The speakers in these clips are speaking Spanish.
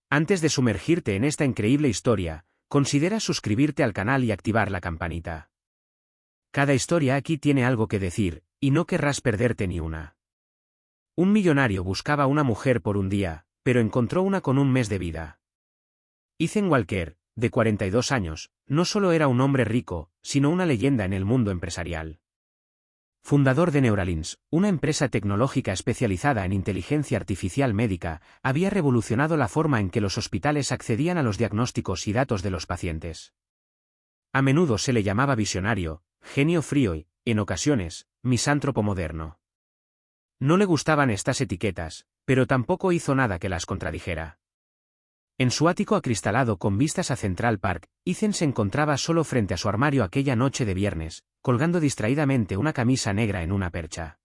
Antes de sumergirte en esta increíble historia, considera suscribirte al canal y activar la campanita. Cada historia aquí tiene algo que decir, y no querrás perderte ni una. Un millonario buscaba una mujer por un día, pero encontró una con un mes de vida. Ethan Walker, de 42 años, no solo era un hombre rico, sino una leyenda en el mundo empresarial. Fundador de Neuralink, una empresa tecnológica especializada en inteligencia artificial médica, había revolucionado la forma en que los hospitales accedían a los diagnósticos y datos de los pacientes. A menudo se le llamaba visionario, genio frío y, en ocasiones, misántropo moderno. No le gustaban estas etiquetas, pero tampoco hizo nada que las contradijera. En su ático acristalado con vistas a Central Park, Ethan se encontraba solo frente a su armario aquella noche de viernes, colgando distraídamente una camisa negra en una percha.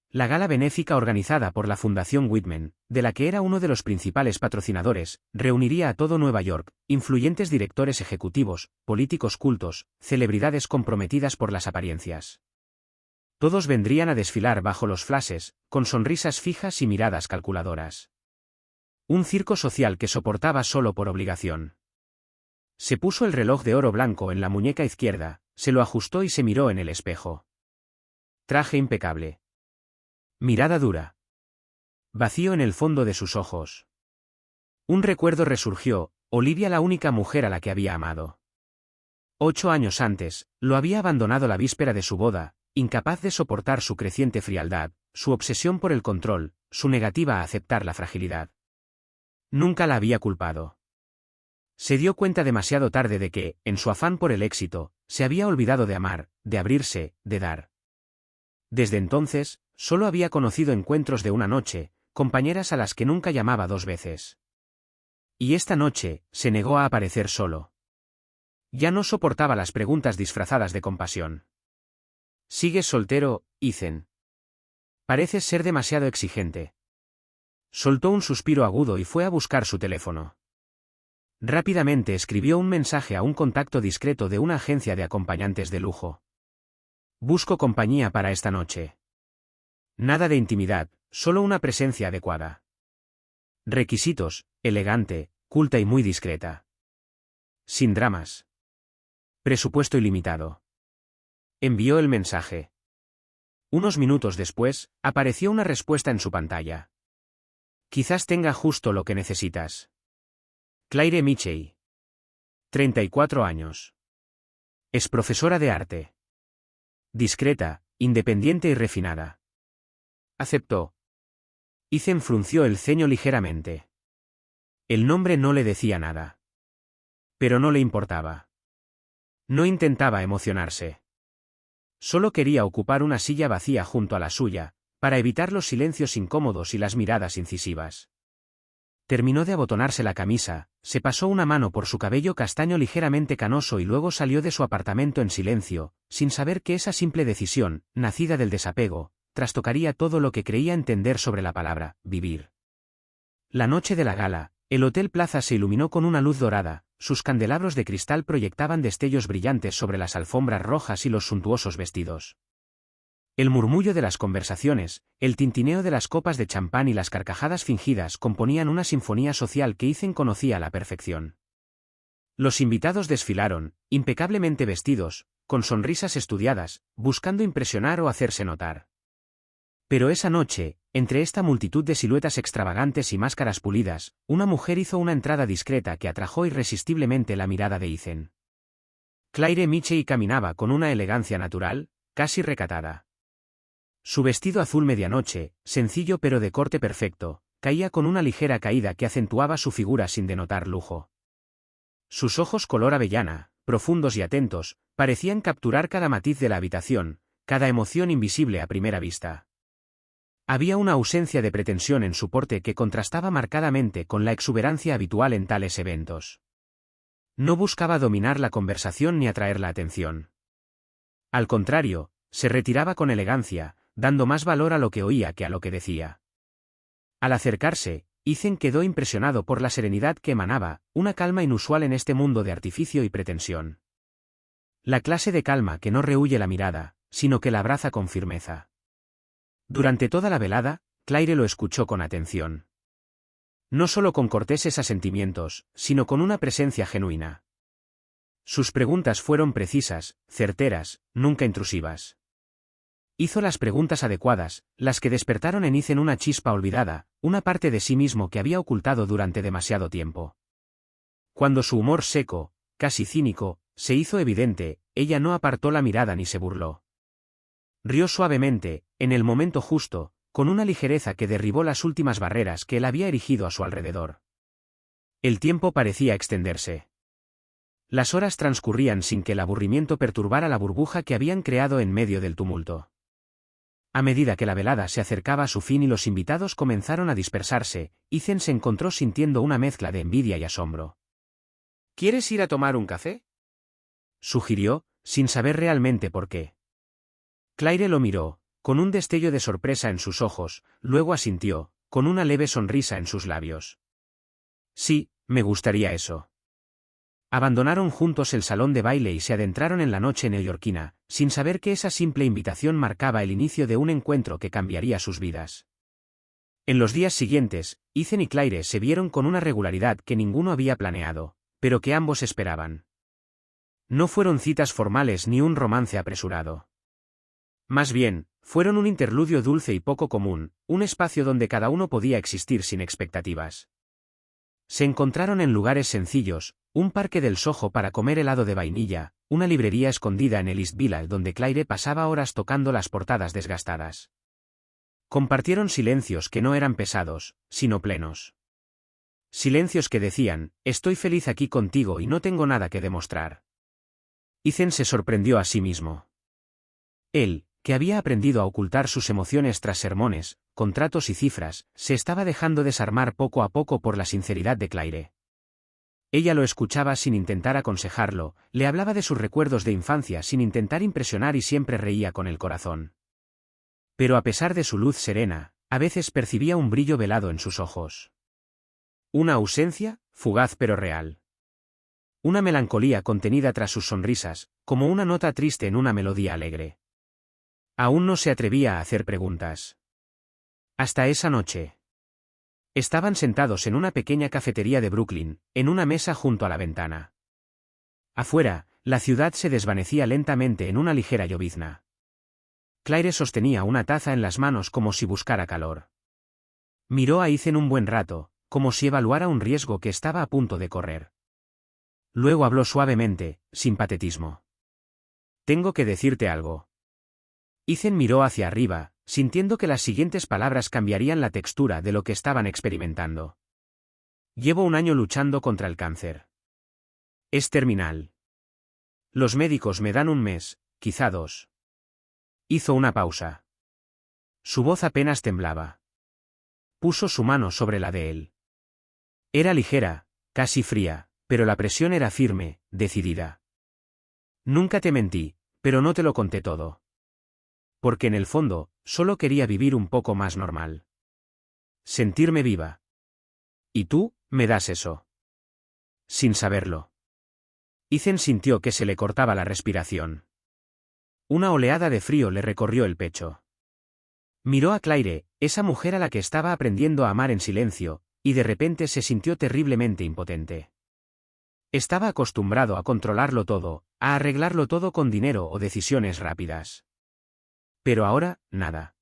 La gala benéfica organizada por la Fundación Whitman, de la que era uno de los principales patrocinadores, reuniría a todo Nueva York, influyentes directores ejecutivos, políticos cultos, celebridades comprometidas por las apariencias. Todos vendrían a desfilar bajo los flashes, con sonrisas fijas y miradas calculadoras. Un circo social que soportaba solo por obligación. Se puso el reloj de oro blanco en la muñeca izquierda, se lo ajustó y se miró en el espejo. Traje impecable. Mirada dura. Vacío en el fondo de sus ojos. Un recuerdo resurgió, Olivia, la única mujer a la que había amado. 8 años antes, lo había abandonado la víspera de su boda, incapaz de soportar su creciente frialdad, su obsesión por el control, su negativa a aceptar la fragilidad. Nunca la había culpado. Se dio cuenta demasiado tarde de que, en su afán por el éxito, se había olvidado de amar, de abrirse, de dar. Desde entonces, solo había conocido encuentros de una noche, compañeras a las que nunca llamaba 2 veces. Y esta noche, se negó a aparecer solo. Ya no soportaba las preguntas disfrazadas de compasión. ¿Sigues soltero, Ethan? Pareces ser demasiado exigente. Soltó un suspiro agudo y fue a buscar su teléfono. Rápidamente escribió un mensaje a un contacto discreto de una agencia de acompañantes de lujo. Busco compañía para esta noche. Nada de intimidad, solo una presencia adecuada. Requisitos: elegante, culta y muy discreta. Sin dramas. Presupuesto ilimitado. Envió el mensaje. Unos minutos después, apareció una respuesta en su pantalla. Quizás tenga justo lo que necesitas. Claire Mitchell. 34 años. Es profesora de arte. Discreta, independiente y refinada. Aceptó. Ethan frunció el ceño ligeramente. El nombre no le decía nada. Pero no le importaba. No intentaba emocionarse. Solo quería ocupar una silla vacía junto a la suya, para evitar los silencios incómodos y las miradas incisivas. Terminó de abotonarse la camisa, se pasó una mano por su cabello castaño ligeramente canoso y luego salió de su apartamento en silencio, sin saber que esa simple decisión, nacida del desapego, trastocaría todo lo que creía entender sobre la palabra vivir. La noche de la gala, el Hotel Plaza se iluminó con una luz dorada, sus candelabros de cristal proyectaban destellos brillantes sobre las alfombras rojas y los suntuosos vestidos. El murmullo de las conversaciones, el tintineo de las copas de champán y las carcajadas fingidas componían una sinfonía social que Ethan conocía a la perfección. Los invitados desfilaron, impecablemente vestidos, con sonrisas estudiadas, buscando impresionar o hacerse notar. Pero esa noche, entre esta multitud de siluetas extravagantes y máscaras pulidas, una mujer hizo una entrada discreta que atrajo irresistiblemente la mirada de Ethan. Claire Mitchell caminaba con una elegancia natural, casi recatada. Su vestido azul medianoche, sencillo pero de corte perfecto, caía con una ligera caída que acentuaba su figura sin denotar lujo. Sus ojos color avellana, profundos y atentos, parecían capturar cada matiz de la habitación, cada emoción invisible a primera vista. Había una ausencia de pretensión en su porte que contrastaba marcadamente con la exuberancia habitual en tales eventos. No buscaba dominar la conversación ni atraer la atención. Al contrario, se retiraba con elegancia, dando más valor a lo que oía que a lo que decía. Al acercarse, Ethan quedó impresionado por la serenidad que emanaba, una calma inusual en este mundo de artificio y pretensión. La clase de calma que no rehúye la mirada, sino que la abraza con firmeza. Durante toda la velada, Claire lo escuchó con atención. No solo con corteses asentimientos, sino con una presencia genuina. Sus preguntas fueron precisas, certeras, nunca intrusivas. Hizo las preguntas adecuadas, las que despertaron en Ethan una chispa olvidada, una parte de sí mismo que había ocultado durante demasiado tiempo. Cuando su humor seco, casi cínico, se hizo evidente, ella no apartó la mirada ni se burló. Rió suavemente, en el momento justo, con una ligereza que derribó las últimas barreras que él había erigido a su alrededor. El tiempo parecía extenderse. Las horas transcurrían sin que el aburrimiento perturbara la burbuja que habían creado en medio del tumulto. A medida que la velada se acercaba a su fin y los invitados comenzaron a dispersarse, Ethan se encontró sintiendo una mezcla de envidia y asombro. ¿Quieres ir a tomar un café?, sugirió, sin saber realmente por qué. Claire lo miró, con un destello de sorpresa en sus ojos, luego asintió, con una leve sonrisa en sus labios. Sí, me gustaría eso. Abandonaron juntos el salón de baile y se adentraron en la noche neoyorquina, sin saber que esa simple invitación marcaba el inicio de un encuentro que cambiaría sus vidas. En los días siguientes, Ethan y Claire se vieron con una regularidad que ninguno había planeado, pero que ambos esperaban. No fueron citas formales ni un romance apresurado. Más bien, fueron un interludio dulce y poco común, un espacio donde cada uno podía existir sin expectativas. Se encontraron en lugares sencillos, un parque del Soho para comer helado de vainilla, una librería escondida en el East Village donde Claire pasaba horas tocando las portadas desgastadas. Compartieron silencios que no eran pesados, sino plenos. Silencios que decían, estoy feliz aquí contigo y no tengo nada que demostrar. Ethan se sorprendió a sí mismo. Él, que había aprendido a ocultar sus emociones tras sermones, contratos y cifras, se estaba dejando desarmar poco a poco por la sinceridad de Claire. Ella lo escuchaba sin intentar aconsejarlo, le hablaba de sus recuerdos de infancia sin intentar impresionar y siempre reía con el corazón. Pero a pesar de su luz serena, a veces percibía un brillo velado en sus ojos. Una ausencia, fugaz pero real. Una melancolía contenida tras sus sonrisas, como una nota triste en una melodía alegre. Aún no se atrevía a hacer preguntas. Hasta esa noche. Estaban sentados en una pequeña cafetería de Brooklyn, en una mesa junto a la ventana. Afuera, la ciudad se desvanecía lentamente en una ligera llovizna. Claire sostenía una taza en las manos como si buscara calor. Miró a Ethan un buen rato, como si evaluara un riesgo que estaba a punto de correr. Luego habló suavemente, sin patetismo. Tengo que decirte algo. Ethan miró hacia arriba, sintiendo que las siguientes palabras cambiarían la textura de lo que estaban experimentando. Llevo un año luchando contra el cáncer. Es terminal. Los médicos me dan un mes, quizá 2. Hizo una pausa. Su voz apenas temblaba. Puso su mano sobre la de él. Era ligera, casi fría, pero la presión era firme, decidida. Nunca te mentí, pero no te lo conté todo. Porque en el fondo, solo quería vivir un poco más normal. Sentirme viva. Y tú, me das eso. Sin saberlo. Ethan sintió que se le cortaba la respiración. Una oleada de frío le recorrió el pecho. Miró a Claire, esa mujer a la que estaba aprendiendo a amar en silencio, y de repente se sintió terriblemente impotente. Estaba acostumbrado a controlarlo todo, a arreglarlo todo con dinero o decisiones rápidas. Pero ahora, nada.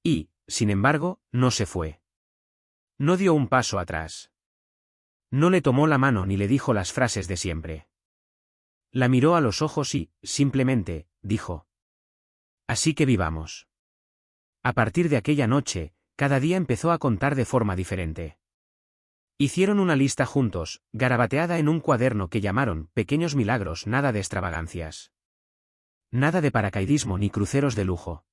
Y, sin embargo, no se fue. No dio un paso atrás. No le tomó la mano ni le dijo las frases de siempre. La miró a los ojos y, simplemente, dijo. Así que vivamos. A partir de aquella noche, cada día empezó a contar de forma diferente. Hicieron una lista juntos, garabateada en un cuaderno que llamaron Pequeños Milagros, nada de extravagancias. Nada de paracaidismo ni cruceros de lujo.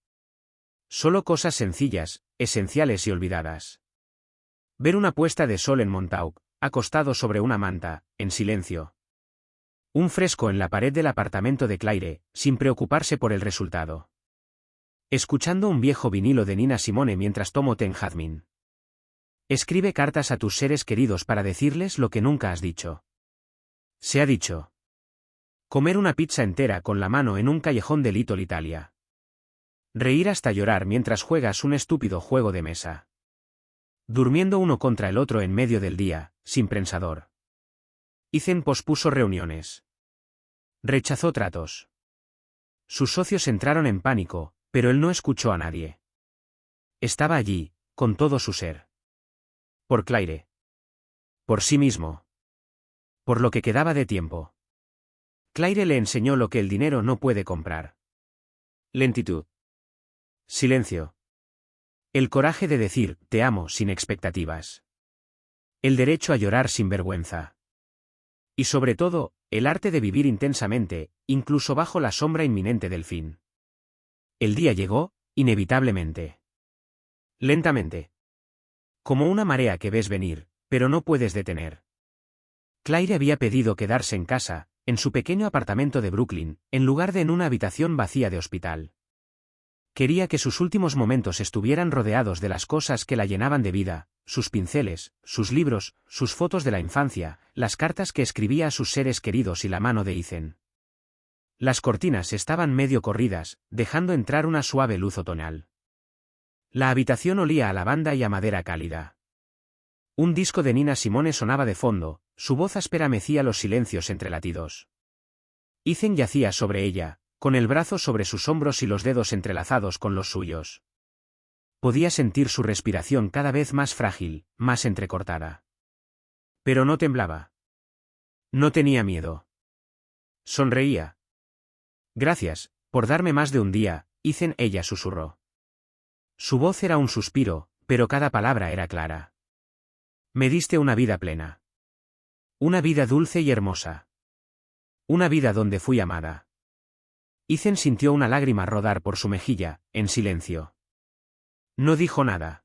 Solo cosas sencillas, esenciales y olvidadas. Ver una puesta de sol en Montauk, acostado sobre una manta, en silencio. Un fresco en la pared del apartamento de Claire, sin preocuparse por el resultado. Escuchando un viejo vinilo de Nina Simone mientras tomo té en jazmín. Escribe cartas a tus seres queridos para decirles lo que nunca has dicho. Se ha dicho. Comer una pizza entera con la mano en un callejón de Little Italia. Reír hasta llorar mientras juegas un estúpido juego de mesa. durmiendo uno contra el otro en medio del día, sin prensador. Ethan pospuso reuniones. Rechazó tratos. Sus socios entraron en pánico, pero él no escuchó a nadie. Estaba allí, con todo su ser. Por Claire. Por sí mismo. Por lo que quedaba de tiempo. Claire le enseñó lo que el dinero no puede comprar. Lentitud. Silencio. El coraje de decir, te amo sin expectativas. El derecho a llorar sin vergüenza. Y sobre todo, el arte de vivir intensamente, incluso bajo la sombra inminente del fin. El día llegó, inevitablemente. Lentamente. Como una marea que ves venir, pero no puedes detener. Claire había pedido quedarse en casa, en su pequeño apartamento de Brooklyn, en lugar de en una habitación vacía de hospital. Quería que sus últimos momentos estuvieran rodeados de las cosas que la llenaban de vida, sus pinceles, sus libros, sus fotos de la infancia, las cartas que escribía a sus seres queridos y la mano de Ethan. Las cortinas estaban medio corridas, dejando entrar una suave luz otoñal. La habitación olía a lavanda y a madera cálida. Un disco de Nina Simone sonaba de fondo, su voz áspera mecía los silencios entre latidos. Ethan yacía sobre ella, con el brazo sobre sus hombros y los dedos entrelazados con los suyos. Podía sentir su respiración cada vez más frágil, más entrecortada. Pero no temblaba. No tenía miedo. Sonreía. Gracias, por darme más de un día, Ethan, ella susurró. Su voz era un suspiro, pero cada palabra era clara. Me diste una vida plena. Una vida dulce y hermosa. Una vida donde fui amada. Ethan sintió una lágrima rodar por su mejilla, en silencio. No dijo nada.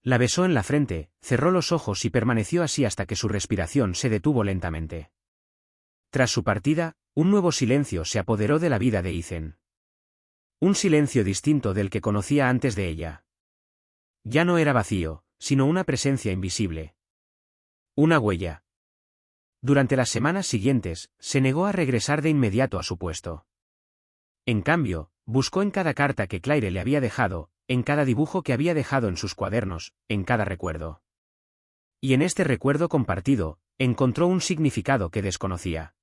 La besó en la frente, cerró los ojos y permaneció así hasta que su respiración se detuvo lentamente. Tras su partida, un nuevo silencio se apoderó de la vida de Ethan. Un silencio distinto del que conocía antes de ella. Ya no era vacío, sino una presencia invisible. Una huella. Durante las semanas siguientes, se negó a regresar de inmediato a su puesto. En cambio, buscó en cada carta que Claire le había dejado, en cada dibujo que había dejado en sus cuadernos, en cada recuerdo. Y en este recuerdo compartido, encontró un significado que desconocía.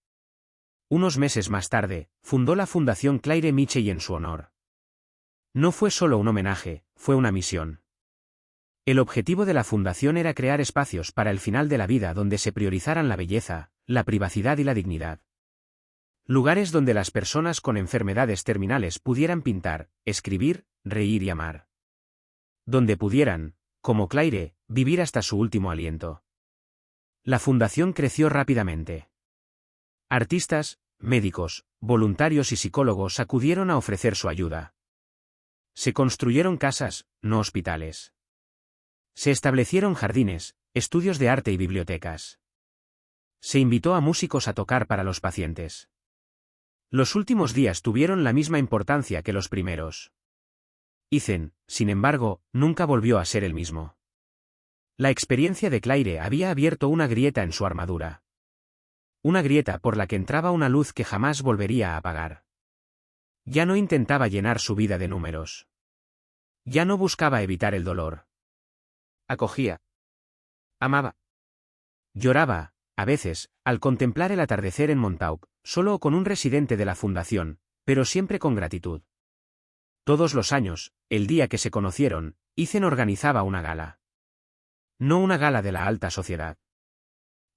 Unos meses más tarde, fundó la Fundación Claire Mitchell en su honor. No fue solo un homenaje, fue una misión. El objetivo de la fundación era crear espacios para el final de la vida donde se priorizaran la belleza, la privacidad y la dignidad. Lugares donde las personas con enfermedades terminales pudieran pintar, escribir, reír y amar. Donde pudieran, como Claire, vivir hasta su último aliento. La fundación creció rápidamente. Artistas, médicos, voluntarios y psicólogos acudieron a ofrecer su ayuda. Se construyeron casas, no hospitales. Se establecieron jardines, estudios de arte y bibliotecas. Se invitó a músicos a tocar para los pacientes. Los últimos días tuvieron la misma importancia que los primeros. Ethan, sin embargo, nunca volvió a ser el mismo. La experiencia de Claire había abierto una grieta en su armadura. Una grieta por la que entraba una luz que jamás volvería a apagar. Ya no intentaba llenar su vida de números. Ya no buscaba evitar el dolor. Acogía. Amaba. Lloraba, a veces, al contemplar el atardecer en Montauk, solo o con un residente de la fundación, pero siempre con gratitud. Todos los años, el día que se conocieron, Ethan organizaba una gala. No una gala de la alta sociedad.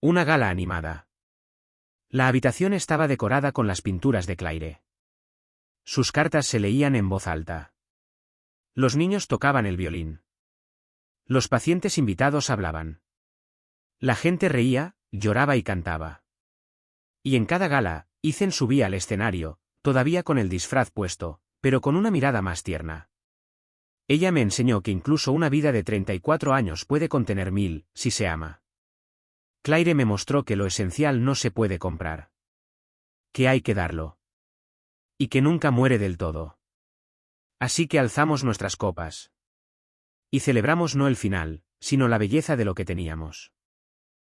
Una gala animada. La habitación estaba decorada con las pinturas de Claire. Sus cartas se leían en voz alta. Los niños tocaban el violín. Los pacientes invitados hablaban. La gente reía, lloraba y cantaba. Y en cada gala, Ethan subía al escenario, todavía con el disfraz puesto, pero con una mirada más tierna. Ella me enseñó que incluso una vida de 34 años puede contener 1000, si se ama. Claire me mostró que lo esencial no se puede comprar. Que hay que darlo. Y que nunca muere del todo. Así que alzamos nuestras copas. Y celebramos no el final, sino la belleza de lo que teníamos.